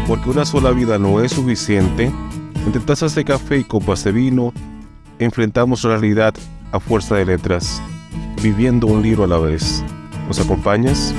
Porque una sola vida no es suficiente, entre tazas de café y copas de vino, enfrentamos la realidad a fuerza de letras, viviendo un libro a la vez. ¿Nos acompañas?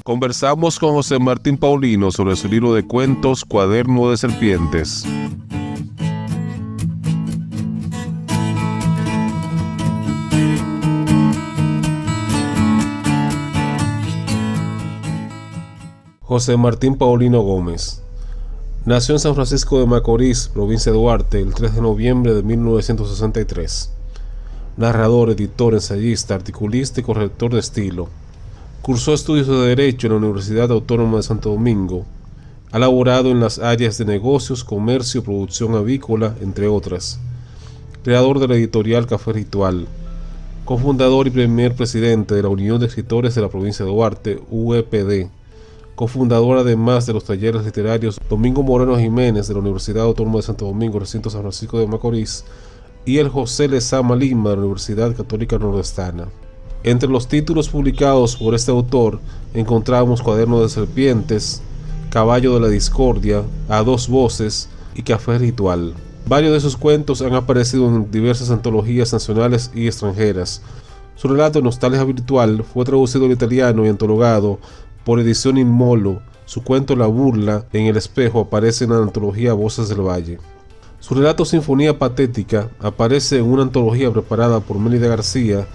Conversamos con José Martín Paulino sobre su libro de cuentos Cuaderno de Serpientes. José Martín Paulino Gómez nació en San Francisco de Macorís, provincia de Duarte, el 3 de noviembre de 1963. Narrador, editor, ensayista, articulista y corrector de estilo. Cursó estudios de Derecho en la Universidad Autónoma de Santo Domingo. Ha laborado en las áreas de negocios, comercio, producción avícola, entre otras. Creador de la editorial Café Ritual. Cofundador y primer presidente de la Unión de Escritores de la Provincia de Duarte, UEPD. Cofundador además de los talleres literarios Domingo Moreno Jiménez de la Universidad Autónoma de Santo Domingo, recinto San Francisco de Macorís, y el José Lezama Lima de la Universidad Católica Nordestana. Entre los títulos publicados por este autor encontramos Cuaderno de Serpientes, Caballo de la Discordia, A Dos Voces y Café Ritual. Varios de sus cuentos han aparecido en diversas antologías nacionales y extranjeras. Su relato Nostalgia Virtual fue traducido al italiano y antologado por Edición Inmolo. Su cuento La Burla en el Espejo aparece en la antología Voces del Valle. Su relato Sinfonía Patética aparece en una antología preparada por Mélida García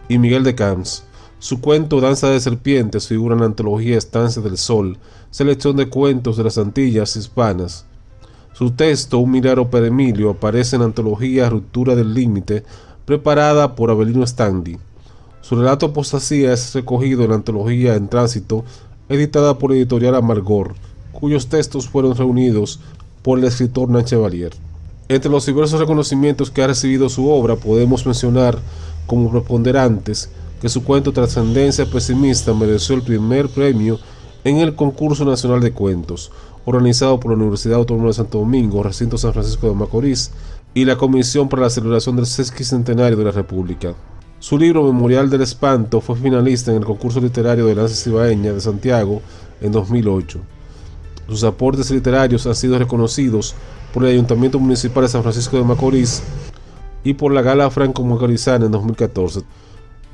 y Miguel de Camps. Su cuento Danza de Serpientes figura en la antología Estancia del Sol, selección de cuentos de las Antillas Hispanas. Su texto Un Milagro para Emilio aparece en la antología Ruptura del Límite, preparada por Avelino Standi. Su relato Apostasía es recogido en la antología En Tránsito, editada por Editorial Amargor, cuyos textos fueron reunidos por el escritor Nan Chevalier. Entre los diversos reconocimientos que ha recibido su obra podemos mencionar como preponderantes que su cuento Trascendencia Pesimista mereció el primer premio en el Concurso Nacional de Cuentos, organizado por la Universidad Autónoma de Santo Domingo, recinto San Francisco de Macorís, y la Comisión para la Celebración del Sesquicentenario de la República. Su libro Memorial del Espanto fue finalista en el concurso literario de Lanza Cibaeña de Santiago en 2008. Sus aportes literarios han sido reconocidos por el Ayuntamiento Municipal de San Francisco de Macorís y por la Gala Franco-Macorizana en 2014.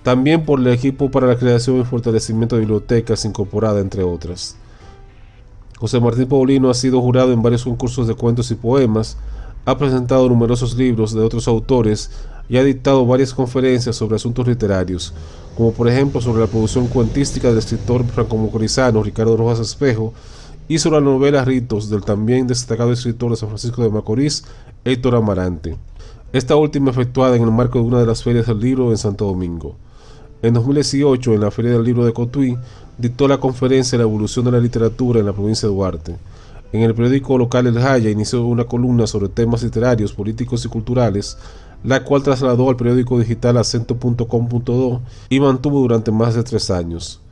También por el Equipo para la Creación y Fortalecimiento de Bibliotecas Incorporada, entre otras. José Martín Paulino ha sido jurado en varios concursos de cuentos y poemas, ha presentado numerosos libros de otros autores y ha dictado varias conferencias sobre asuntos literarios, como por ejemplo sobre la producción cuentística del escritor franco-macorizano Ricardo Rojas Espejo y sobre la novela Ritos del también destacado escritor de San Francisco de Macorís, Héctor Amarante. Esta última efectuada en el marco de una de las ferias del libro en Santo Domingo. En 2018, en la Feria del Libro de Cotuí, dictó la conferencia La evolución de la literatura en la provincia de Duarte. En el periódico local El Jaya inició una columna sobre temas literarios, políticos y culturales, la cual trasladó al periódico digital acento.com.do y mantuvo durante más de 3 años.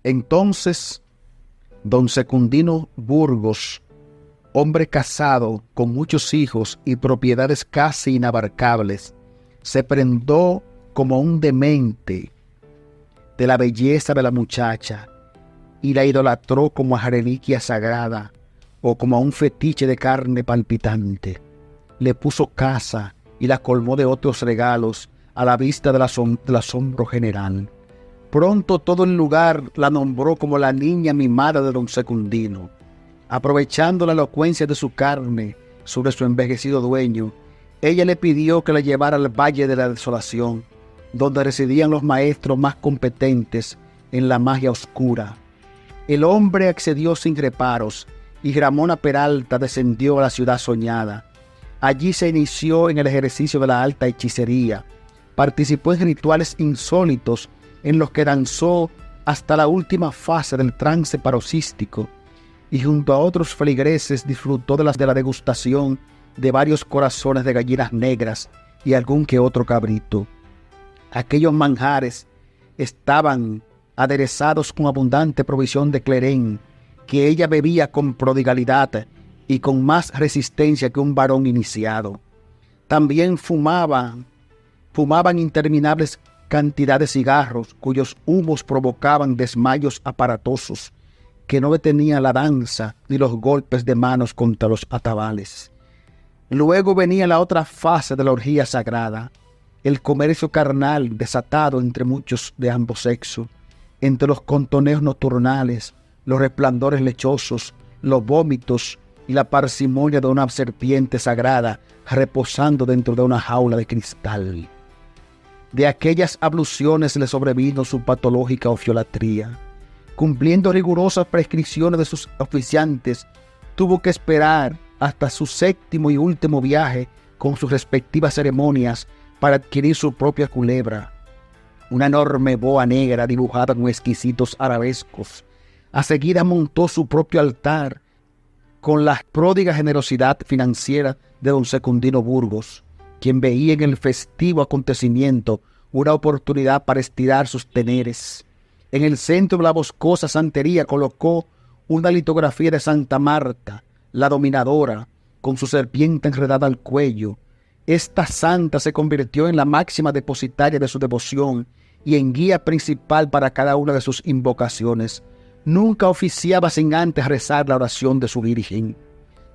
Entonces, don Secundino Burgos, hombre casado con muchos hijos y propiedades casi inabarcables, se prendó como un demente de la belleza de la muchacha y la idolatró como a reliquia sagrada o como a un fetiche de carne palpitante. Le puso casa y la colmó de otros regalos a la vista del asombro general. Pronto todo el lugar la nombró como la niña mimada de don Secundino, aprovechando la elocuencia de su carne sobre su envejecido dueño Ella le pidió que la llevara al Valle de la Desolación, donde residían los maestros más competentes en la magia oscura. El hombre accedió sin reparos y Ramona Peralta descendió a la ciudad soñada. Allí se inició en el ejercicio de la alta hechicería. Participó en rituales insólitos en los que danzó hasta la última fase del trance paroxístico y junto a otros feligreses disfrutó de la degustación de varios corazones de gallinas negras y algún que otro cabrito. Aquellos manjares estaban aderezados con abundante provisión de clerén, que ella bebía con prodigalidad y con más resistencia que un varón iniciado. También fumaban interminables cantidades de cigarros, cuyos humos provocaban desmayos aparatosos, que no detenían la danza ni los golpes de manos contra los atabales. Luego venía la otra fase de la orgía sagrada, el comercio carnal desatado entre muchos de ambos sexos, entre los contoneos nocturnales, los resplandores lechosos, los vómitos y la parsimonia de una serpiente sagrada reposando dentro de una jaula de cristal. De aquellas abluciones le sobrevino su patológica ofiolatría. Cumpliendo rigurosas prescripciones de sus oficiantes, tuvo que esperar hasta su séptimo y último viaje con sus respectivas ceremonias para adquirir su propia culebra, una enorme boa negra dibujada con exquisitos arabescos. A seguida montó su propio altar con la pródiga generosidad financiera de don Secundino Burgos, quien veía en el festivo acontecimiento una oportunidad para estirar sus teneres. En el centro de la boscosa santería colocó una litografía de Santa Marta, la dominadora, con su serpiente enredada al cuello. Esta santa se convirtió en la máxima depositaria de su devoción y en guía principal para cada una de sus invocaciones. Nunca oficiaba sin antes rezar la oración de su Virgen.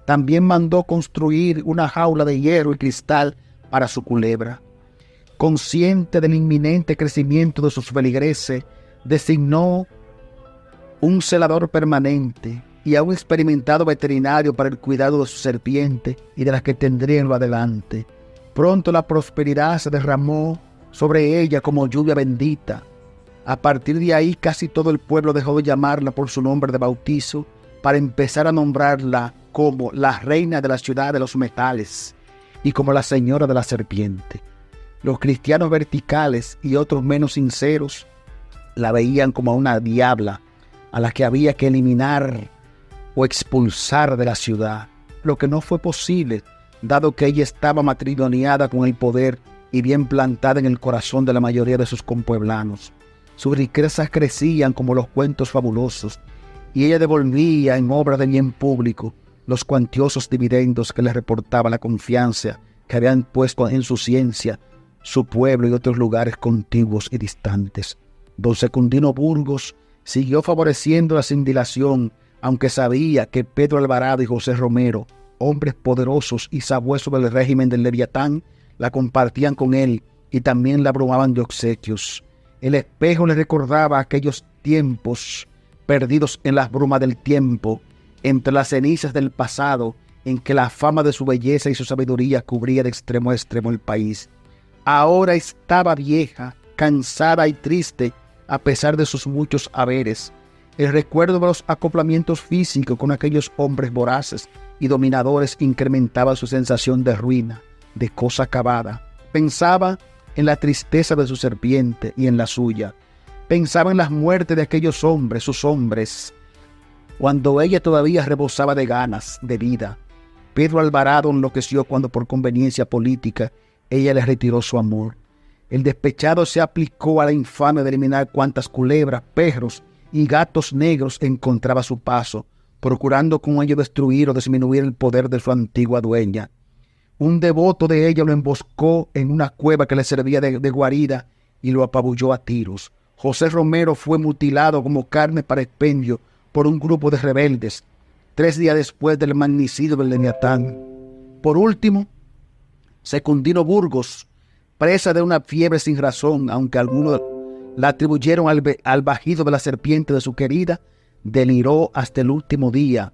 También mandó construir una jaula de hierro y cristal para su culebra. Consciente del inminente crecimiento de sus feligreses, designó un celador permanente y a un experimentado veterinario para el cuidado de su serpiente y de las que tendría en lo adelante. Pronto la prosperidad se derramó sobre ella como lluvia bendita. A partir de ahí casi todo el pueblo dejó de llamarla por su nombre de bautizo para empezar a nombrarla como la reina de la ciudad de los metales y como la señora de la serpiente. Los cristianos verticales y otros menos sinceros la veían como a una diabla a la que había que eliminar o expulsar de la ciudad, lo que no fue posible, dado que ella estaba matrimoniada con el poder y bien plantada en el corazón de la mayoría de sus compueblanos. Sus riquezas crecían como los cuentos fabulosos, y ella devolvía en obra de bien público los cuantiosos dividendos que le reportaba la confianza que habían puesto en su ciencia, su pueblo y otros lugares contiguos y distantes. Don Secundino Burgos siguió favoreciendo la cindilación, aunque sabía que Pedro Alvarado y José Romero, hombres poderosos y sabuesos del régimen del Leviatán, la compartían con él y también la abrumaban de obsequios. El espejo le recordaba aquellos tiempos perdidos en las brumas del tiempo, entre las cenizas del pasado, en que la fama de su belleza y su sabiduría cubría de extremo a extremo el país. Ahora estaba vieja, cansada y triste, a pesar de sus muchos haberes. El recuerdo de los acoplamientos físicos con aquellos hombres voraces y dominadores incrementaba su sensación de ruina, de cosa acabada. Pensaba en la tristeza de su serpiente y en la suya. Pensaba en las muertes de aquellos hombres, sus hombres, cuando ella todavía rebosaba de ganas, de vida. Pedro Alvarado enloqueció cuando por conveniencia política ella le retiró su amor. El despechado se aplicó a la infamia de eliminar cuantas culebras, perros y gatos negros encontraba a su paso, procurando con ello destruir o disminuir el poder de su antigua dueña. Un devoto de ella lo emboscó en una cueva que le servía de guarida y lo apabulló a tiros. José Romero fue mutilado como carne para expendio por un grupo de rebeldes 3 días después del magnicidio del Leviatán. Por último, Secundino Burgos, presa de una fiebre sin razón, aunque algunos la atribuyeron al bajido de la serpiente de su querida, deliró hasta el último día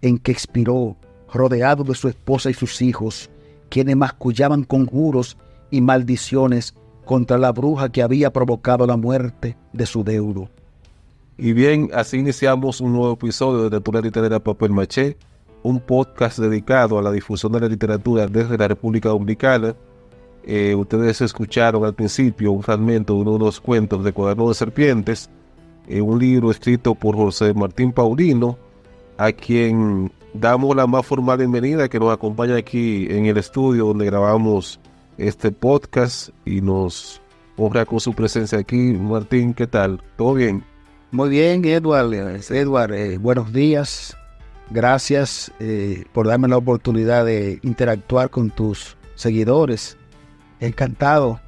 en que expiró, rodeado de su esposa y sus hijos, quienes mascullaban conjuros y maldiciones contra la bruja que había provocado la muerte de su deudo. Y bien, así iniciamos un nuevo episodio de Lectura Literaria Papel Maché, un podcast dedicado a la difusión de la literatura desde la República Dominicana. Ustedes escucharon al principio un fragmento de uno de los cuentos de Cuaderno de Serpientes, un libro escrito por José Martín Paulino, a quien damos la más formal bienvenida, que nos acompaña aquí en el estudio donde grabamos este podcast y nos honra con su presencia aquí. Martín, ¿qué tal? ¿Todo bien? Muy bien, Edward. Buenos días. Gracias por darme la oportunidad de interactuar con tus seguidores. Encantado,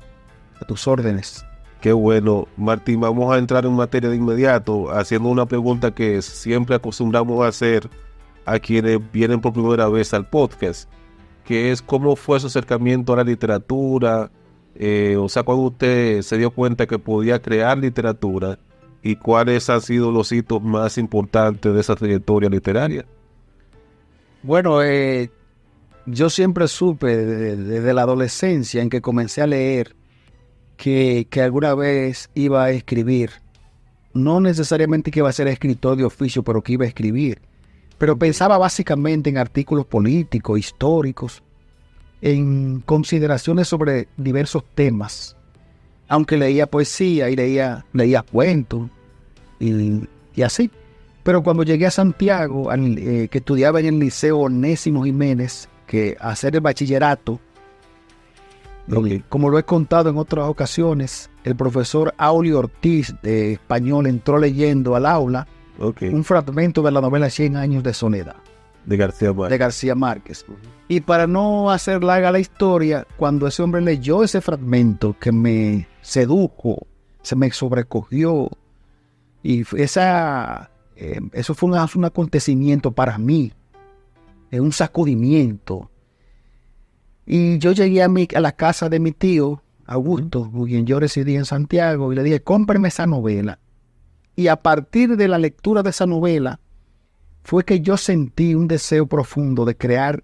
a tus órdenes. Qué bueno. Martín, vamos a entrar en materia de inmediato, haciendo una pregunta que siempre acostumbramos a hacer a quienes vienen por primera vez al podcast, que es cómo fue su acercamiento a la literatura, cuando usted se dio cuenta que podía crear literatura y cuáles han sido los hitos más importantes de esa trayectoria literaria. Bueno, yo siempre supe desde la adolescencia en que comencé a leer que alguna vez iba a escribir. No necesariamente que iba a ser escritor de oficio, pero que iba a escribir. Pero pensaba básicamente en artículos políticos, históricos, en consideraciones sobre diversos temas. Aunque leía poesía y leía cuentos y así. Pero cuando llegué a Santiago, que estudiaba en el Liceo Onésimo Jiménez, que hacer el bachillerato, como lo he contado en otras ocasiones, el profesor Aulio Ortiz de español entró leyendo al aula un fragmento de la novela 100 años de soledad de García Márquez. Y para no hacer larga la historia, cuando ese hombre leyó ese fragmento que me sedujo, se me sobrecogió, y eso fue un acontecimiento para mí, un sacudimiento. Y yo llegué a la casa de mi tío, Augusto, con quien yo residía en Santiago, y le dije, cómpreme esa novela. Y a partir de la lectura de esa novela, fue que yo sentí un deseo profundo de crear,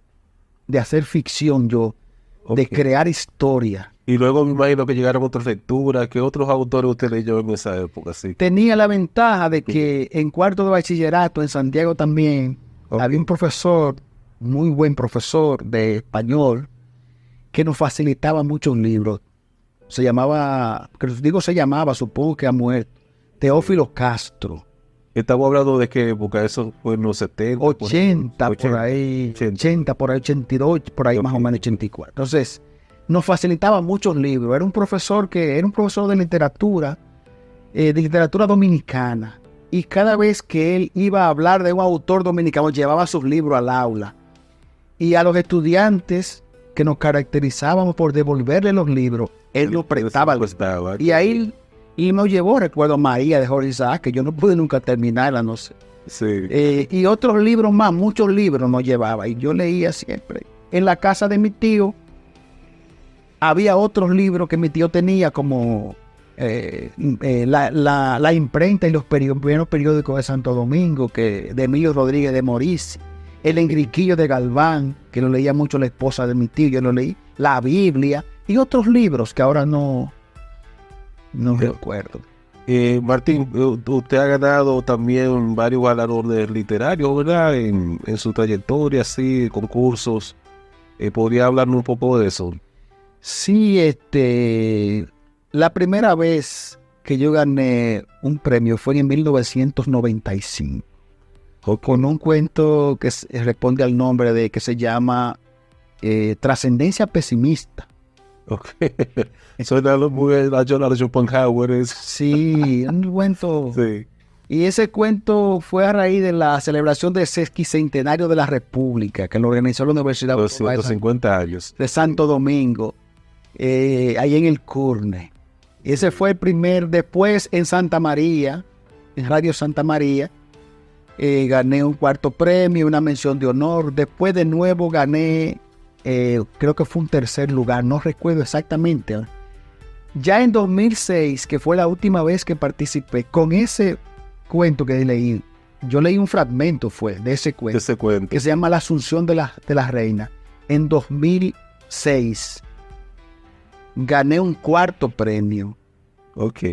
de hacer ficción de crear historia. Y luego me imagino que llegaron otras lecturas. ¿Qué otros autores usted leyó en esa época? Sí. Tenía la ventaja de que en cuarto de bachillerato, en Santiago también, había un profesor, muy buen profesor de español, que nos facilitaba muchos libros. Supongo que ha muerto, Teófilo Castro. Estamos hablando de qué época, eso fue en los 70. 80, por ahí, 82, por ahí más o menos 84. Entonces, nos facilitaba muchos libros. Era un profesor de literatura dominicana. Y cada vez que él iba a hablar de un autor dominicano, llevaba sus libros al aula. Y a los estudiantes que nos caracterizábamos por devolverle los libros, él los prestaba. Y ahí nos llevó, recuerdo, María de Jorge Isaac, que yo no pude nunca terminarla, no sé. Sí. Y otros libros más, muchos libros nos llevaba. Y yo leía siempre. En la casa de mi tío había otros libros que mi tío tenía, como la imprenta y los primeros periódicos de Santo Domingo, de Emilio Rodríguez de Morís, el Enriquillo de Galván, que lo leía mucho la esposa de mi tío, yo lo leí, la Biblia y otros libros que ahora no recuerdo. Martín, usted ha ganado también varios galardones literarios, ¿verdad? En su trayectoria, sí, concursos. ¿Podría hablarnos un poco de eso? Sí, la primera vez que yo gané un premio fue en 1995. Con un cuento que responde al nombre que se llama Trascendencia Pesimista. Suena muy a Jonathan Schopenhauer. Sí, un cuento. Sí. Y ese cuento fue a raíz de la celebración del sesquicentenario de la República, que lo organizó la Universidad 250 años de Santo Domingo, ahí en el Curne. Y ese fue el primer. Después en Santa María, en Radio Santa María, gané un cuarto premio, una mención de honor. Después de nuevo gané, creo que fue un tercer lugar, no recuerdo exactamente. Ya en 2006, que fue la última vez que participé, con ese cuento que leí, yo leí un fragmento de ese cuento, que se llama La Asunción de la Reina. En 2000 2006 gané un cuarto premio. Ok.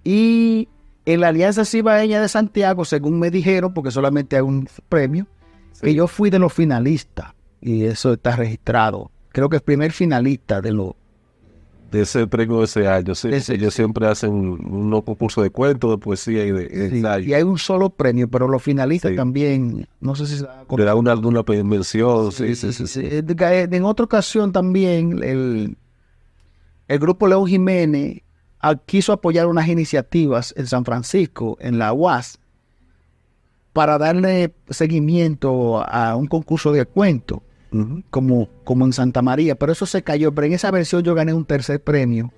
Y en la Alianza Cibaeña de Santiago, según me dijeron, porque solamente hay un premio, Sí. que yo fui de los finalistas. Y eso está registrado. Creo que el primer finalista de los... De ese premio de ese año, sí. De ese, Ellos sí. siempre hacen unos concursos de cuentos, de poesía y de Sí, ensayo. y hay un solo premio, pero los finalistas Sí. también, no sé si se da Le da una mención, sí. En otra ocasión también el grupo León Jiménez quiso apoyar unas iniciativas en San Francisco, en la UAS, para darle seguimiento a un concurso de cuentos, Ujú. como en Santa María, pero eso se cayó. Pero en esa versión yo gané un tercer premio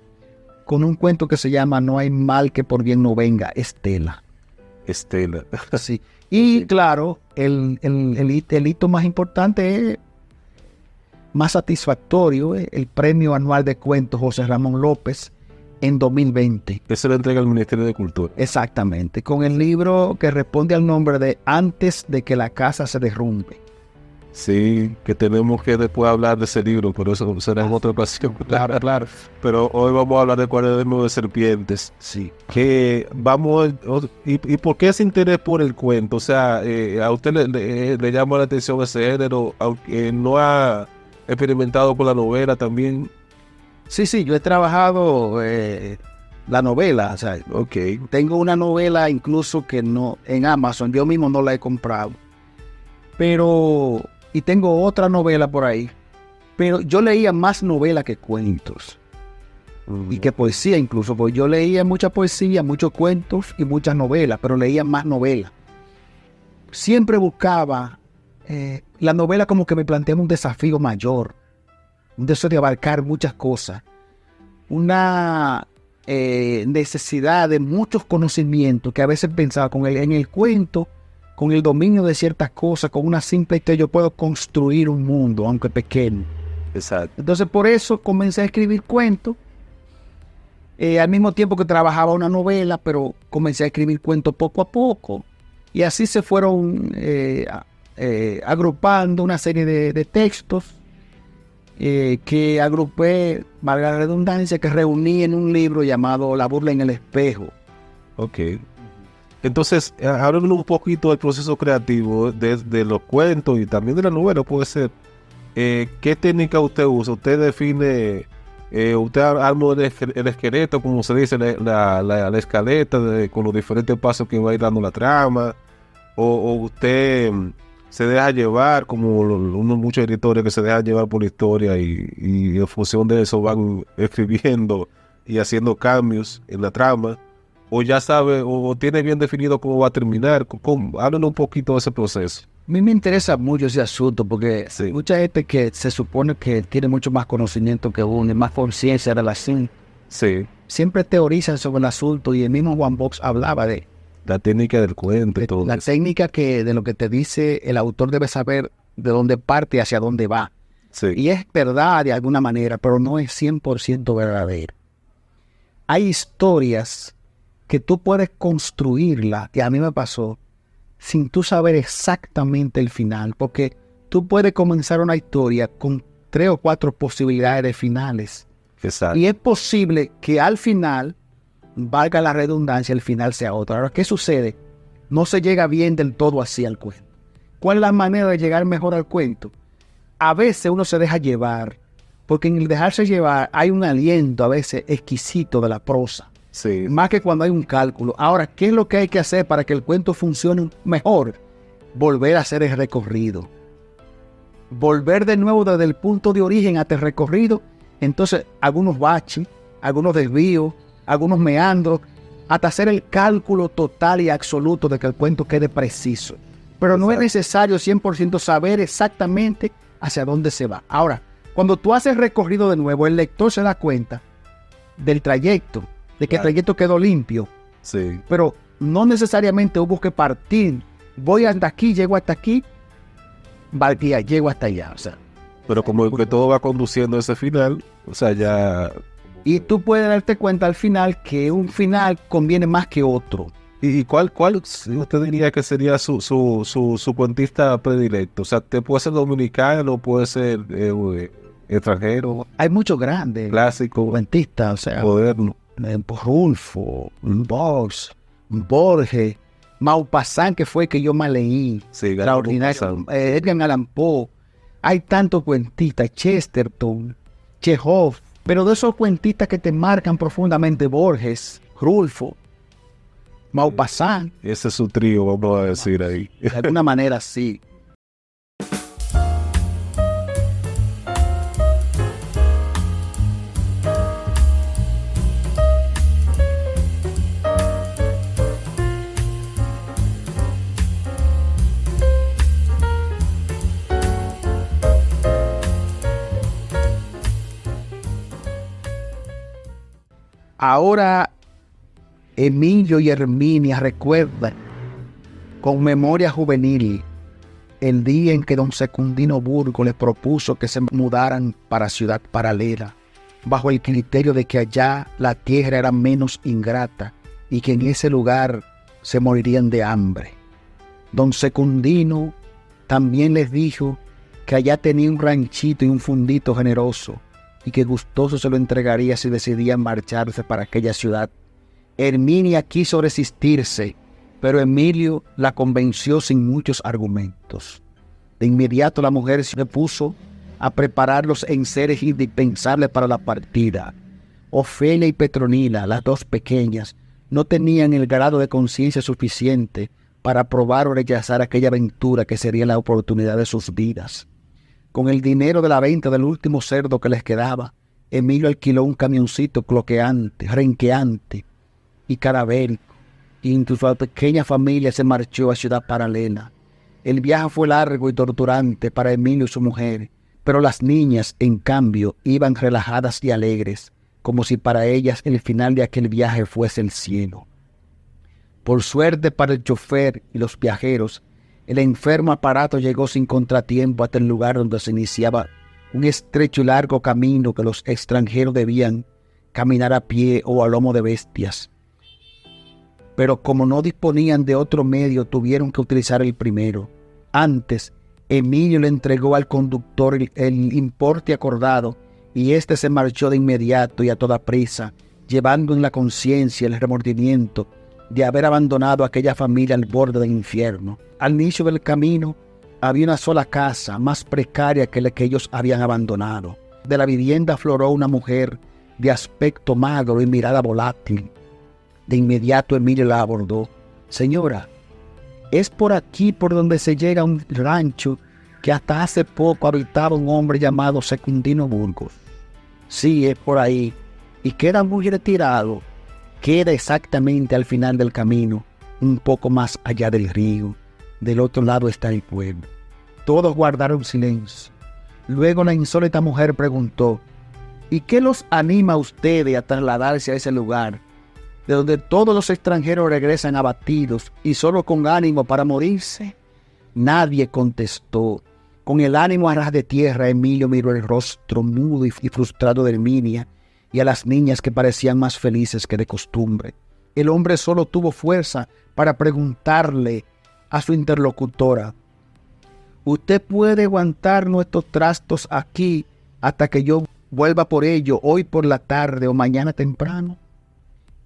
con un cuento que se llama No hay mal que por bien no venga, Estela. Estela. Sí. Y Ok. claro, el hito más importante es más satisfactorio, el premio anual de cuentos José Ramón López en 2020. Eso lo entrega el Ministerio de Cultura. Exactamente, con el libro que responde al nombre de Antes de que la casa se derrumbe. Sí, que tenemos que después hablar de ese libro, pero eso será en otra ocasión. Claro. Pero hoy vamos a hablar del Cuaderno de Serpientes. Sí. Que vamos, ¿y por qué ese interés por el cuento? O sea, a usted le llama la atención ese género, aunque no ha experimentado con la novela también. Sí, yo he trabajado la novela, o sea, Ok, tengo una novela incluso que no, en Amazon, yo mismo no la he comprado. Pero, y tengo otra novela por ahí, pero yo leía más novela que cuentos. Y que poesía incluso, porque yo leía mucha poesía, muchos cuentos y muchas novelas, pero leía más novelas. Siempre buscaba la novela como que me planteaba un desafío mayor, un deseo de abarcar muchas cosas, una necesidad de muchos conocimientos que a veces pensaba en el cuento, con el dominio de ciertas cosas, con una simple historia, yo puedo construir un mundo, aunque pequeño. exacto. Entonces por eso comencé a escribir cuentos. Al mismo tiempo que trabajaba una novela, pero comencé a escribir cuentos poco a poco. Y así se fueron agrupando una serie de textos que agrupé, valga la redundancia, que reuní en un libro llamado La burla en el espejo. Ok. Entonces, háblame un poquito del proceso creativo de los cuentos y también de la novela, puede ser. ¿Qué técnica usted usa? ¿Usted define, usted arma el esqueleto, como se dice, la escaleta con los diferentes pasos que va a ir dando la trama? ¿O usted se deja llevar, como muchos editores que se dejan llevar por la historia y en función de eso van escribiendo y haciendo cambios en la trama? ¿O ya sabe, o tiene bien definido cómo va a terminar? Háblanos un poquito de ese proceso. A mí me interesa mucho ese asunto porque Sí. mucha gente que se supone que tiene mucho más conocimiento que uno y más conciencia de la ciencia, Sí, siempre teorizan sobre el asunto y el mismo Juan Box hablaba de la técnica del cuento y todo la eso. técnica que de lo que te dice el autor debe saber de dónde parte y hacia dónde va. Sí, Y es verdad de alguna manera, pero no es 100% verdadero. Hay historias que tú puedes construirlas, que a mí me pasó, sin tú saber exactamente el final, porque tú puedes comenzar una historia con 3 o 4 posibilidades de finales. exacto. Y es posible que al final, valga la redundancia, el final sea otro. Ahora, ¿qué sucede? No se llega bien del todo así al cuento. ¿Cuál es la manera de llegar mejor al cuento? A veces uno se deja llevar, porque en el dejarse llevar hay un aliento a veces exquisito de la prosa, Sí, más que cuando hay un cálculo. Ahora, ¿qué es lo que hay que hacer para que el cuento funcione mejor? Volver a hacer el recorrido. Volver de nuevo desde el punto de origen hasta el recorrido. Entonces, algunos baches, algunos desvíos, algunos meandros, hasta hacer el cálculo total y absoluto de que el cuento quede preciso. Pero no es necesario 100% saber exactamente hacia dónde se va. Ahora, cuando tú haces el recorrido de nuevo, el lector se da cuenta del trayecto, de que el trayecto quedó limpio, sí. pero no necesariamente hubo que partir. Voy hasta aquí, llego hasta aquí, llego hasta allá. O sea, Pero como que todo va conduciendo a ese final, o sea, ya... y tú puedes darte cuenta al final que un final conviene más que otro. ¿Y cuál usted diría que sería su cuentista predilecto? O sea, te puede ser dominicano, puede ser extranjero, Hay muchos grandes clásico, cuentistas, o sea, moderno. Rulfo, Borges, Maupassant, que fue que yo más leí, Sí, extraordinario, Edgar Allan Poe. Hay tantos cuentistas, Chesterton, Chekhov, pero de esos cuentistas que te marcan profundamente, Borges, Rulfo, Maupassant, Ese es su trío, vamos a decir ahí. de alguna manera sí. Ahora Emilio y Herminia recuerdan con memoria juvenil el día en que don Secundino Burgos les propuso que se mudaran para Ciudad Paralela, bajo el criterio de que allá la tierra era menos ingrata y que en ese lugar se morirían de hambre. Don Secundino también les dijo que allá tenía un ranchito y un fundito generoso y que gustoso se lo entregaría si decidían marcharse para aquella ciudad. Herminia quiso resistirse, pero Emilio la convenció sin muchos argumentos. De inmediato la mujer se puso a preparar los enseres indispensables para la partida. Ofelia y Petronila, las dos pequeñas, no tenían el grado de conciencia suficiente para probar o rechazar aquella aventura que sería la oportunidad de sus vidas. Con el dinero de la venta del último cerdo que les quedaba, Emilio alquiló un camioncito cloqueante, renqueante y carabélico, y incluso la pequeña familia se marchó a Ciudad Paralela. El viaje fue largo y torturante para Emilio y su mujer, pero las niñas, en cambio, iban relajadas y alegres, como si para ellas el final de aquel viaje fuese el cielo. Por suerte para el chofer y los viajeros, el enfermo aparato llegó sin contratiempo hasta el lugar donde se iniciaba un estrecho y largo camino que los extranjeros debían caminar a pie o a lomo de bestias. Pero como no disponían de otro medio, tuvieron que utilizar el primero. Antes, Emilio le entregó al conductor el importe acordado y éste se marchó de inmediato y a toda prisa, llevando en la conciencia el remordimiento de haber abandonado a aquella familia al borde del infierno. Al inicio del camino había una sola casa, más precaria que la que ellos habían abandonado. De la vivienda afloró una mujer de aspecto magro y mirada volátil. De inmediato Emilio la abordó. «Señora, es por aquí por donde se llega a un rancho que hasta hace poco habitaba un hombre llamado Secundino Burgos». «Sí, es por ahí. Y queda muy retirado. Queda exactamente al final del camino, un poco más allá del río. Del otro lado está el pueblo». Todos guardaron silencio. Luego la insólita mujer preguntó: «¿Y qué los anima a ustedes a trasladarse a ese lugar, de donde todos los extranjeros regresan abatidos y solo con ánimo para morirse?» Nadie contestó. Con el ánimo a ras de tierra, Emilio miró el rostro mudo y frustrado de Herminia y a las niñas que parecían más felices que de costumbre. El hombre solo tuvo fuerza para preguntarle a su interlocutora: «¿Usted puede aguantar nuestros trastos aquí hasta que yo vuelva por ello hoy por la tarde o mañana temprano?»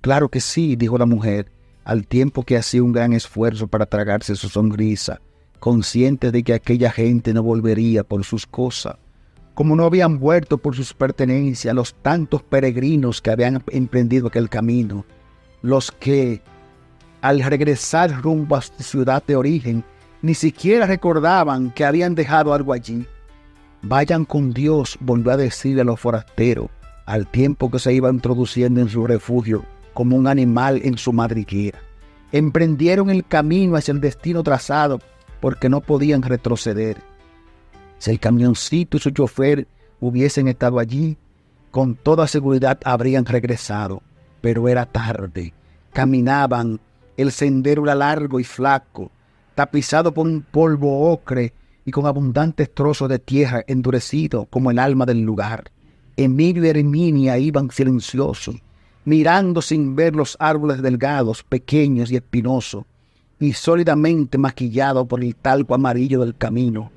«Claro que sí», dijo la mujer, al tiempo que hacía un gran esfuerzo para tragarse su sonrisa, consciente de que aquella gente no volvería por sus cosas, como no habían vuelto por sus pertenencias los tantos peregrinos que habían emprendido aquel camino, los que, al regresar rumbo a su ciudad de origen, ni siquiera recordaban que habían dejado algo allí. «Vayan con Dios», volvió a decirle a los forasteros, al tiempo que se iba introduciendo en su refugio como un animal en su madriguera. Emprendieron el camino hacia el destino trazado porque no podían retroceder. Si el camioncito y su chofer hubiesen estado allí, con toda seguridad habrían regresado, pero era tarde. Caminaban, el sendero era largo y flaco, tapizado por un polvo ocre y con abundantes trozos de tierra endurecido como el alma del lugar. Emilio y Herminia iban silenciosos, mirando sin ver los árboles delgados, pequeños y espinosos, y sólidamente maquillados por el talco amarillo del camino.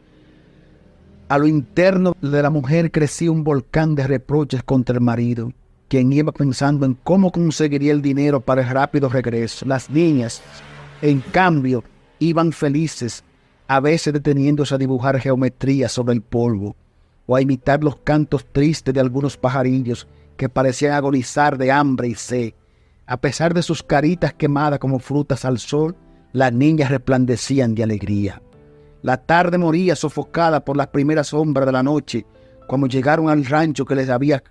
A lo interno de la mujer crecía un volcán de reproches contra el marido, quien iba pensando en cómo conseguiría el dinero para el rápido regreso. Las niñas, en cambio, iban felices, a veces deteniéndose a dibujar geometría sobre el polvo, o a imitar los cantos tristes de algunos pajarillos que parecían agonizar de hambre y sed. A pesar de sus caritas quemadas como frutas al sol, las niñas resplandecían de alegría. La tarde moría sofocada por las primeras sombras de la noche, cuando llegaron al rancho que les había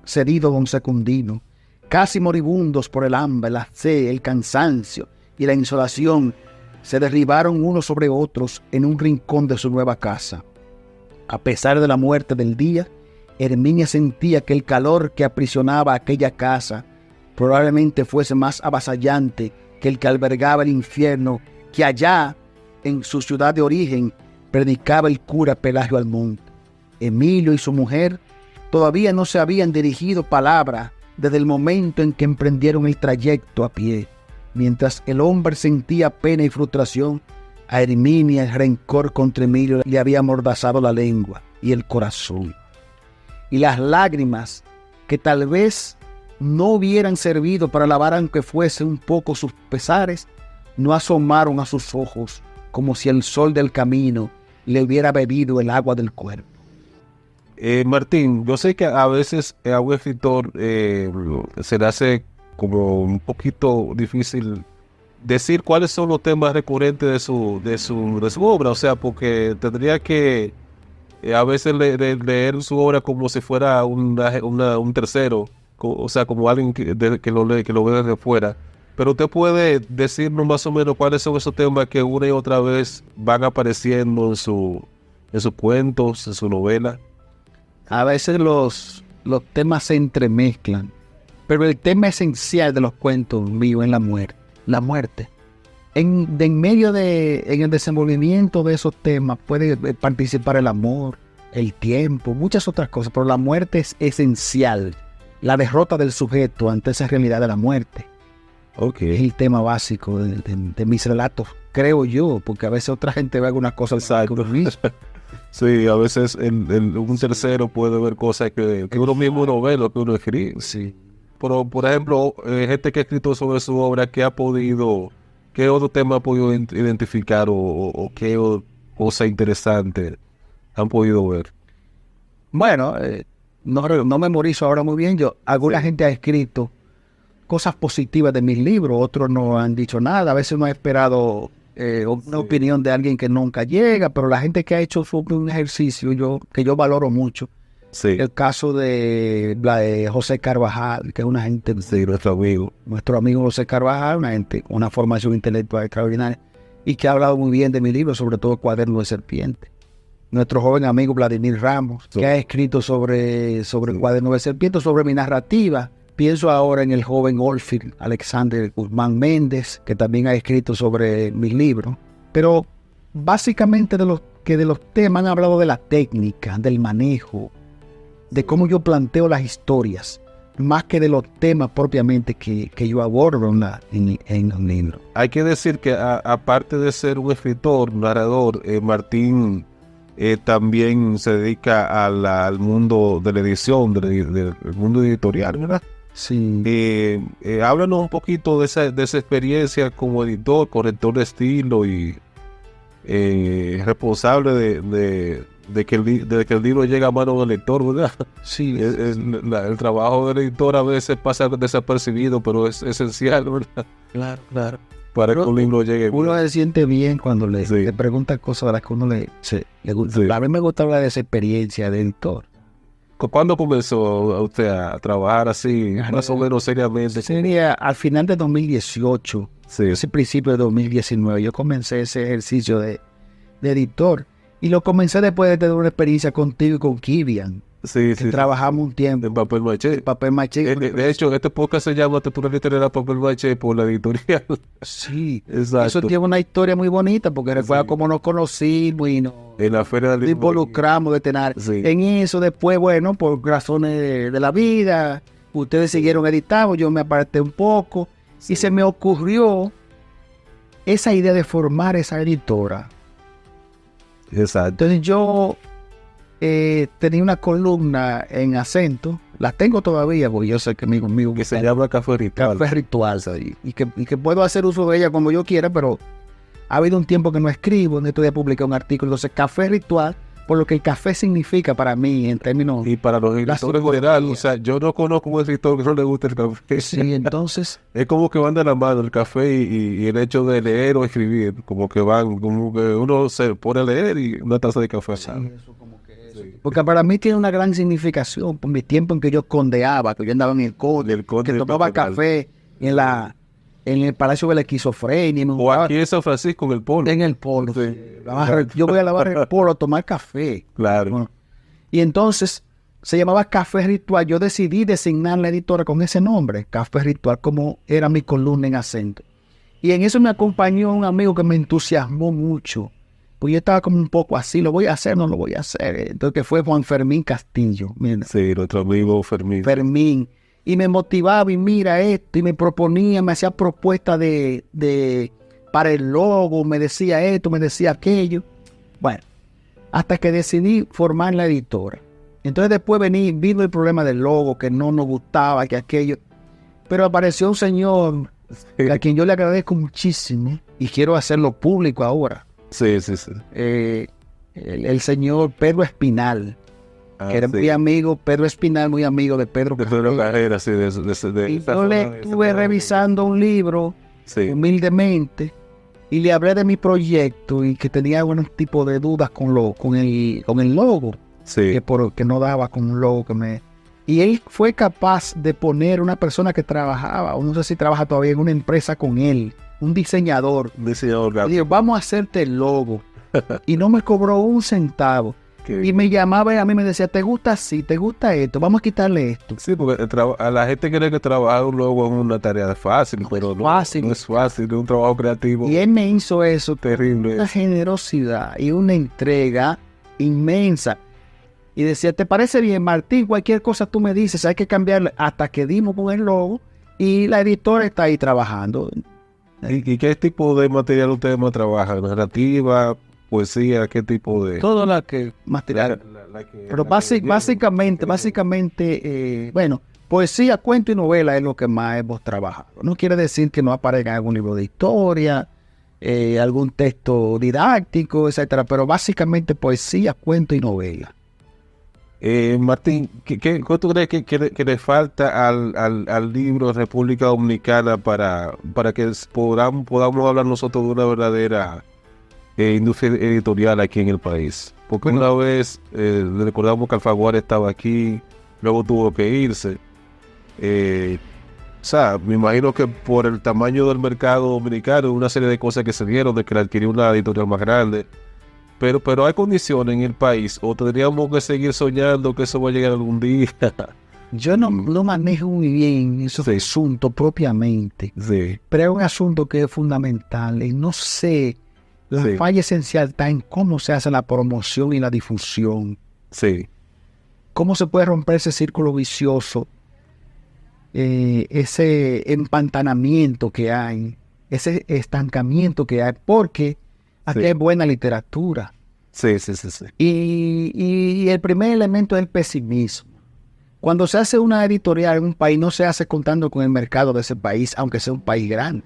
cedido don Secundino. Casi moribundos por el hambre, la sed, el cansancio y la insolación, se derribaron unos sobre otros en un rincón de su nueva casa. A pesar de la muerte del día, Herminia sentía que el calor que aprisionaba aquella casa probablemente fuese más avasallante que el que albergaba el infierno que allá, en su ciudad de origen, predicaba el cura Pelagio Almonte. Emilio y su mujer todavía no se habían dirigido palabra desde el momento en que emprendieron el trayecto a pie. Mientras el hombre sentía pena y frustración, a Herminia el rencor contra Emilio le había amordazado la lengua y el corazón. Y las lágrimas, que tal vez no hubieran servido para lavar aunque fuese un poco sus pesares, no asomaron a sus ojos como si el sol del camino le hubiera bebido el agua del cuerpo. Martín, yo sé que a veces a un escritor se le hace como un poquito difícil decir cuáles son los temas recurrentes de su obra, o sea, porque tendría que a veces leer su obra como si fuera un tercero, o sea, como alguien que lo lee, que lo ve desde fuera. Pero usted puede decirnos más o menos cuáles son esos temas que una y otra vez van apareciendo en sus cuentos, en su novela. A veces los temas se entremezclan, pero el tema esencial de los cuentos míos es la muerte. La muerte. En el desenvolvimiento de esos temas puede participar el amor, el tiempo, muchas otras cosas, pero la muerte es esencial. La derrota del sujeto ante esa realidad de la muerte. Okay. Es el tema básico de mis relatos, creo yo, porque a veces otra gente ve algunas cosas. Exacto. Sí, a veces un tercero puede ver cosas que uno mismo no ve, lo que uno escribe. Sí. Pero, por ejemplo, gente que ha escrito sobre su obra, ¿qué otro tema ha podido identificar o qué cosa interesante han podido ver? Bueno, no memorizo ahora muy bien. Alguna gente ha escrito cosas positivas de mis libros, otros no han dicho nada. A veces no he esperado una opinión de alguien que nunca llega, pero la gente que ha hecho un ejercicio que yo valoro mucho. Sí. El caso de José Carvajal, que es una gente... Sí, nuestro amigo. Nuestro amigo José Carvajal, una gente con una formación intelectual extraordinaria y que ha hablado muy bien de mi libro, sobre todo Cuaderno de Serpiente. Nuestro joven amigo Vladimir Ramos, que ha escrito sobre Cuaderno de Serpiente, sobre mi narrativa. Pienso ahora en el joven Olfil Alexander Guzmán Méndez, que también ha escrito sobre mis libros. Pero básicamente de los temas han hablado de la técnica, del manejo, de cómo yo planteo las historias, más que de los temas propiamente que yo abordo en los libros. Hay que decir que aparte de ser un escritor, narrador, Martín también se dedica al mundo de la edición, del mundo editorial, ¿verdad? Sí. Háblanos un poquito de esa experiencia como editor, corrector de estilo y responsable de que el libro llegue a manos del lector, ¿verdad? Sí. El trabajo del editor a veces pasa desapercibido, pero es esencial, ¿verdad? Claro. Para que un libro llegue. Uno se siente bien cuando le pregunta cosas de las que uno le gusta. Sí. A mí me gusta hablar de esa experiencia de editor. ¿Cuándo comenzó usted a trabajar así, más o menos seriamente? Sería al final de 2018, ese principio de 2019. Yo comencé ese ejercicio de editor y lo comencé después de tener una experiencia contigo y con Kivian. Sí. Trabajamos un tiempo. En papel maché. De hecho, este podcast se llama Textura Literaria Papel Maché por la editorial. Sí, exacto. Eso tiene una historia muy bonita porque recuerda cómo nos conocimos y en la feria de involucramos de tener. Sí. En eso después, bueno, por razones de la vida, ustedes siguieron editando, yo me aparté un poco y se me ocurrió esa idea de formar esa editora. Exacto. Entonces yo tenía una columna en Acento, la tengo todavía, porque yo sé que conmigo Que se llama Café Ritual. Café Ritual, y que puedo hacer uso de ella como yo quiera, pero ha habido un tiempo que no escribo, en estos días publiqué un artículo. Entonces, Café Ritual, por lo que el café significa para mí en términos... Y para los escritores en general, o sea, yo no conozco un escritor que no le guste el café. Sí, entonces... Es como que van de la mano el café y el hecho de leer o escribir, como que van, como que uno se pone a leer y una taza de café. Sí, eso como que eso. Sí. Porque para mí tiene una gran significación, por mi tiempo en que yo condeaba, que yo andaba en el conde que tomaba café en el Palacio de la Esquizofrenia. O aquí en San Francisco, en el Polo. En el Polo. Sí. Yo voy a lavar el Polo a tomar café. Claro. Bueno, y entonces se llamaba Café Ritual. Yo decidí designar la editora con ese nombre, Café Ritual, como era mi columna en Acento. Y en eso me acompañó un amigo que me entusiasmó mucho. Pues yo estaba como un poco así, ¿lo voy a hacer? No lo voy a hacer. Entonces, que fue Juan Fermín Castillo. Mira. Sí, nuestro amigo Fermín. Fermín. Y me motivaba y mira esto, y me proponía, me hacía propuestas para el logo, me decía esto, me decía aquello. Bueno, hasta que decidí formar la editora. Entonces después vino el problema del logo, que no nos gustaba, que aquello. Pero apareció un señor a quien yo le agradezco muchísimo y quiero hacerlo público ahora. Sí. El señor Pedro Espinal. Que era muy amigo, Pedro Espinal, muy amigo de Pedro Carrera, sí. Y yo le estuve revisando un libro, humildemente, y le hablé de mi proyecto y que tenía algunos tipos de dudas con el logo, que no daba con un logo que me... Y él fue capaz de poner una persona que trabajaba, o no sé si trabaja todavía en una empresa con él, un diseñador. Y dijo, vamos a hacerte el logo. Y no me cobró un centavo. Y me llamaba y a mí me decía, ¿te gusta así? ¿Te gusta esto? Vamos a quitarle esto. Sí, porque a la gente cree que trabajar un logo es una tarea fácil, pero no es fácil, es un trabajo creativo. Y él me hizo eso. Terrible. Una generosidad y una entrega inmensa. Y decía, ¿te parece bien, Martín? Cualquier cosa tú me dices, hay que cambiarle. Hasta que dimos con el logo y la editora está ahí trabajando. ¿Y qué tipo de material ustedes más trabajan? ¿Narrativa? Poesía, ¿qué tipo de...? Todo lo que material. Pero básicamente, bueno, poesía, cuento y novela es lo que más hemos trabajado. No quiere decir que no aparezca algún libro de historia, algún texto didáctico, etcétera, pero básicamente poesía, cuento y novela. Martín, ¿qué tú crees que le falta al libro República Dominicana para que podamos hablar nosotros de una verdadera industria editorial aquí en el país? Porque una vez recordamos que Alfaguara estaba aquí, luego tuvo que irse. O sea, me imagino que por el tamaño del mercado dominicano, una serie de cosas que se dieron, de que le adquirió una editorial más grande. Pero hay condiciones en el país, o tendríamos que seguir soñando que eso va a llegar algún día. Yo no manejo muy bien esos asuntos propiamente, pero es un asunto que es fundamental y no sé, la falla esencial está en cómo se hace la promoción y la difusión. Cómo se puede romper ese círculo vicioso, ese empantanamiento que hay, ese estancamiento que hay, porque aquí hay buena literatura. Y el primer elemento es el pesimismo. Cuando se hace una editorial en un país, no se hace contando con el mercado de ese país, aunque sea un país grande.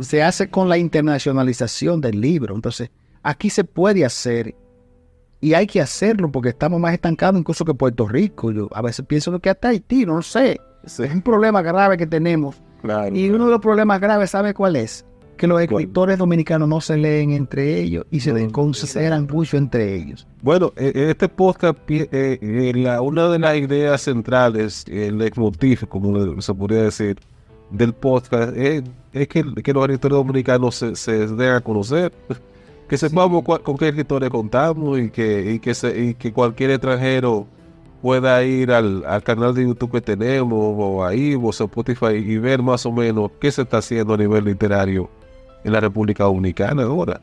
Se hace con la internacionalización del libro. Entonces, aquí se puede hacer y hay que hacerlo porque estamos más estancados incluso que Puerto Rico. Yo a veces pienso que hasta Haití, no sé. Es un problema grave que tenemos. Y uno de los problemas graves, ¿sabe cuál es? Que los escritores dominicanos no se leen entre ellos y se desconsideran mucho entre ellos. Bueno, este podcast, una de las ideas centrales, el leitmotiv, como se podría decir, del podcast, es que los escritores dominicanos se den a conocer, que sepamos con qué escritores contamos y que cualquier extranjero pueda ir al canal de YouTube que tenemos, o a iVoox, o Spotify, y ver más o menos qué se está haciendo a nivel literario en la República Dominicana ahora.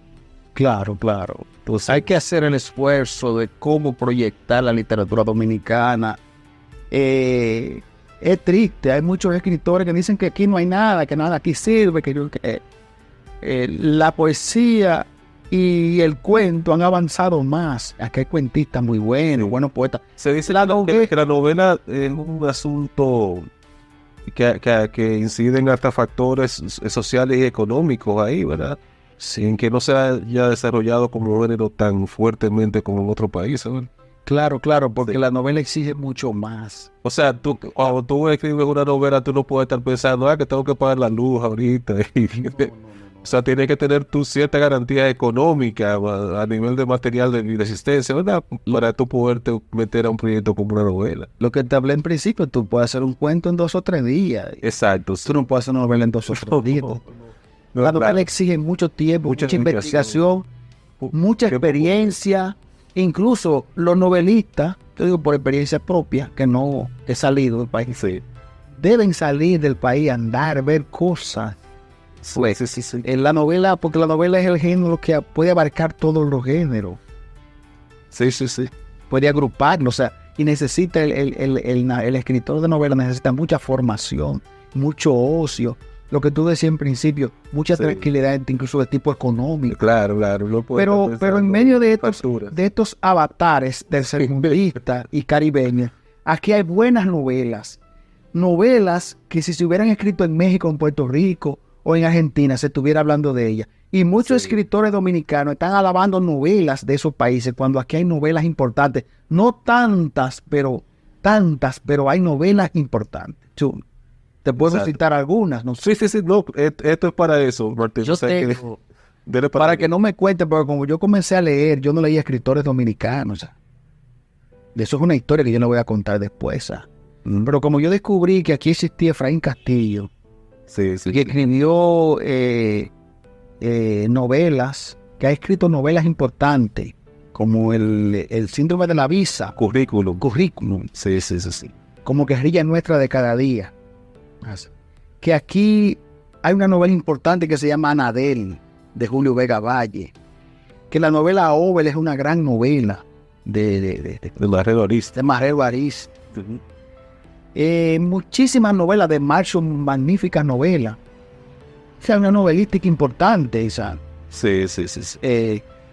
Claro. Entonces hay que hacer el esfuerzo de cómo proyectar la literatura dominicana. Es triste, hay muchos escritores que dicen que aquí no hay nada, que nada aquí sirve, la poesía y el cuento han avanzado más. Aquí hay cuentistas muy buenos, buenos poetas. Se dice La novela- que la novela es un asunto que inciden hasta factores sociales y económicos ahí, ¿verdad? En que no se haya desarrollado como género tan fuertemente como en otros países, ¿verdad? Claro, porque Sí. la novela exige mucho más. O sea, cuando tú escribes una novela, tú no puedes estar pensando, que tengo que pagar la luz ahorita. O sea, tienes que tener tu cierta garantía económica a nivel de material de resistencia, ¿verdad? Para tú poderte meter a un proyecto como una novela. Lo que te hablé en principio, tú puedes hacer un cuento en 2 o 3 días. Exacto. Tú no puedes hacer una novela en 2 o 3 días. La novela Claro. exige mucho tiempo, Mucha mucha investigación, mucha Tiempo. experiencia. Incluso los novelistas, te digo por experiencia propia, que no he salido del país, Sí. deben salir del país, andar, ver cosas. Pues, Sí. en la novela, porque la novela es el género que puede abarcar todos los géneros, Sí. puede agruparlo, o sea, y necesita el escritor de novela necesita mucha formación, mucho ocio, lo que tú decías en principio, mucha Sí. tranquilidad, incluso de tipo económico. Claro. No puede estar Pero pensando en medio de facturas. estos avatares del segundista y caribeño, aquí hay buenas novelas. Novelas que si se hubieran escrito en México, en Puerto Rico o en Argentina, se estuviera hablando de ellas. Y muchos Sí. escritores dominicanos están alabando novelas de esos países cuando aquí hay novelas importantes. No tantas, pero hay novelas importantes. Te puedo Exacto. citar algunas, no sé. Sí. No, esto es para eso, Martín. Yo O sea, que tengo- dele Para que no me cuenten, porque como yo comencé a leer, yo no leía escritores dominicanos. O sea, de eso es una historia que yo no voy a contar después. ¿Sabes? Pero como yo descubrí que aquí existía Efraín Castillo, Sí. que escribió novelas, que ha escrito novelas importantes, como el Síndrome de la Visa, Currículum. Sí. Como Guerrilla Nuestra de Cada Día. Que aquí hay una novela importante que se llama Anadel, de Julio Vega Valle. Que la novela Obel es una gran novela de Marrero Arista. Marrero Arista. Muchísimas novelas de Marcio, magníficas novelas. O sea, una novelística importante, esa. Sí.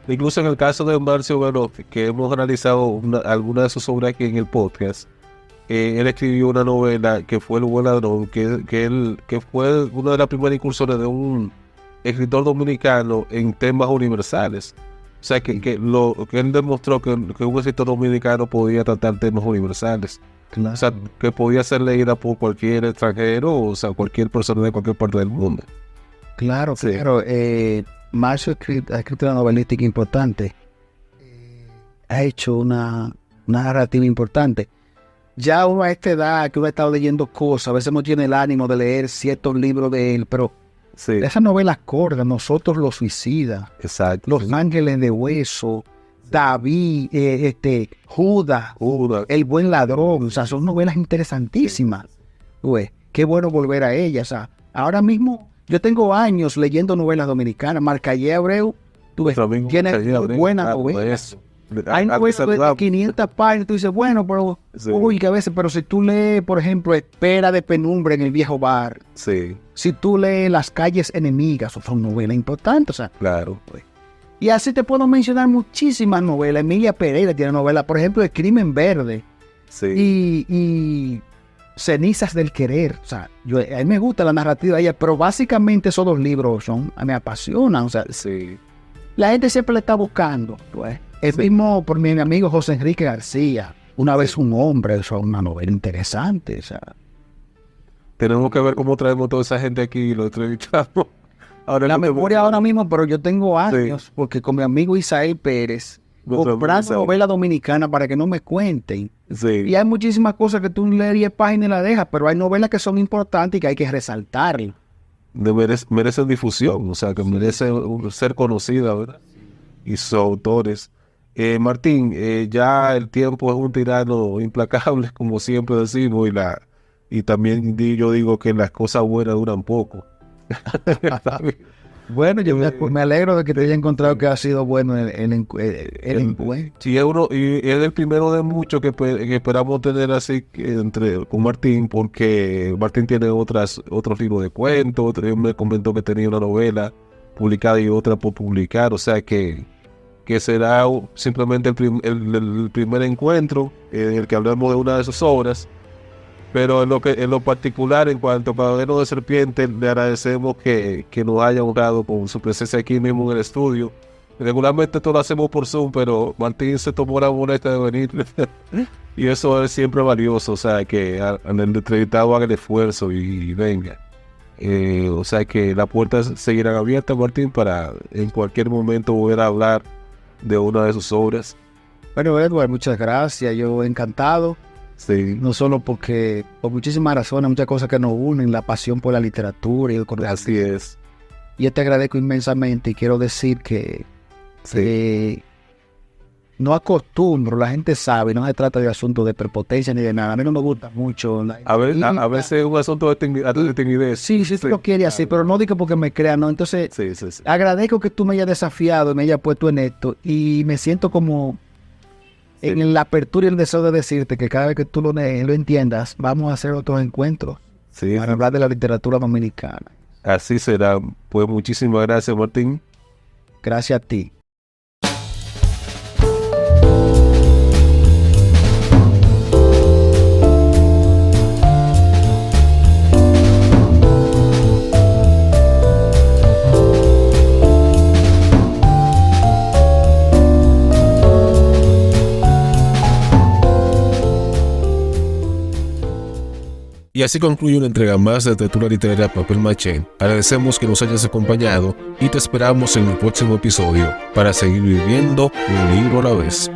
Incluso en el caso de Marcio, bueno, que hemos analizado algunas de sus obras aquí en el podcast, él escribió una novela que fue El Buen Ladrón, que fue una de las primeras incursiones de un escritor dominicano en temas universales. O sea, que él demostró que un escritor dominicano podía tratar temas universales. Claro. O sea, que podía ser leída por cualquier extranjero, o sea, cualquier persona de cualquier parte del mundo. Claro. Sí. Marcio ha escrito una novelística importante. Ha hecho una narrativa importante. Ya uno a esta edad que uno ha estado leyendo cosas, a veces no tiene el ánimo de leer ciertos libros de él, pero Sí, esas novelas cortas, Nosotros los Suicidas, exacto. Los Ángeles de Hueso, David, Judas, El Buen Ladrón, o sea, son novelas interesantísimas. Güey, qué bueno volver a ellas. O sea, ahora mismo yo tengo años leyendo novelas dominicanas. Marcallé Abreu, tú ves, tiene buenas novelas. Hay novelas de 500 páginas, tú dices, bueno, pero Sí. uy, que a veces, pero si tú lees, por ejemplo, Espera de Penumbra en el Viejo Bar, Sí, si tú lees Las Calles Enemigas, son novelas importantes, o sea, claro. y así te puedo mencionar muchísimas novelas. Emilia Pereira tiene novelas, por ejemplo, El Crimen Verde Sí. y Cenizas del Querer. O sea, a mí me gusta la narrativa de ella, pero básicamente esos dos libros me apasionan. O sea, Sí. la gente siempre le está buscando. Pues. El mismo por mi amigo José Enrique García, Una vez un hombre, eso es una novela interesante. O sea, Tenemos que ver cómo traemos toda esa gente aquí y lo entrevistamos. Ahora la no te- memoria ahora mismo, pero yo tengo años, porque con mi amigo Isael Pérez, Nuestro comprando Isael. novela dominicana para que no me cuenten. Sí. Y hay muchísimas cosas que tú lees 10 páginas y la dejas, pero hay novelas que son importantes y que hay que resaltar. Merecen difusión, o sea, que merecen ser conocidas, ¿verdad? Y sus autores. Martín, ya el tiempo es un tirano implacable, como siempre decimos, y también yo digo que las cosas buenas duran poco. Bueno, yo me alegro de que te haya encontrado que ha sido bueno el encuentro. Sí, y es el primero de muchos que esperamos tener así con Martín, porque Martín tiene otros libros de cuentos. Él me comentó que tenía una novela publicada y otra por publicar, o sea que será simplemente el primer encuentro en el que hablamos de una de sus obras. Pero en lo particular, en cuanto a Padrino de Serpiente, le agradecemos que nos haya honrado con su presencia aquí mismo en el estudio. Regularmente esto lo hacemos por Zoom, pero Martín se tomó la molestia de venir y eso es siempre valioso, o sea que al entrevistado haga el esfuerzo y venga. O sea que las puertas seguirán abiertas, Martín, para en cualquier momento volver a hablar de una de sus obras. Bueno, Edward, muchas gracias, yo encantado. Sí. No solo porque, por muchísimas razones, muchas cosas que nos unen, la pasión por la literatura y el conocimiento. Así es. Yo te agradezco inmensamente y quiero decir que no acostumbro, la gente sabe, no se trata de asunto de prepotencia ni de nada. A mí no me gusta mucho. A veces es un asunto de timidez. Sí, tú lo quieres así, pero no digo porque me creas, ¿no? Entonces, agradezco que tú me hayas desafiado y me hayas puesto en esto y me siento como en la apertura y el deseo de decirte que cada vez que tú lo entiendas, vamos a hacer otros encuentros para hablar de la literatura dominicana. Así será. Pues muchísimas gracias, Martín. Gracias a ti. Y así concluye una entrega más de Tertulia Literaria Papel Maché. Agradecemos que nos hayas acompañado y te esperamos en el próximo episodio para seguir viviendo un libro a la vez.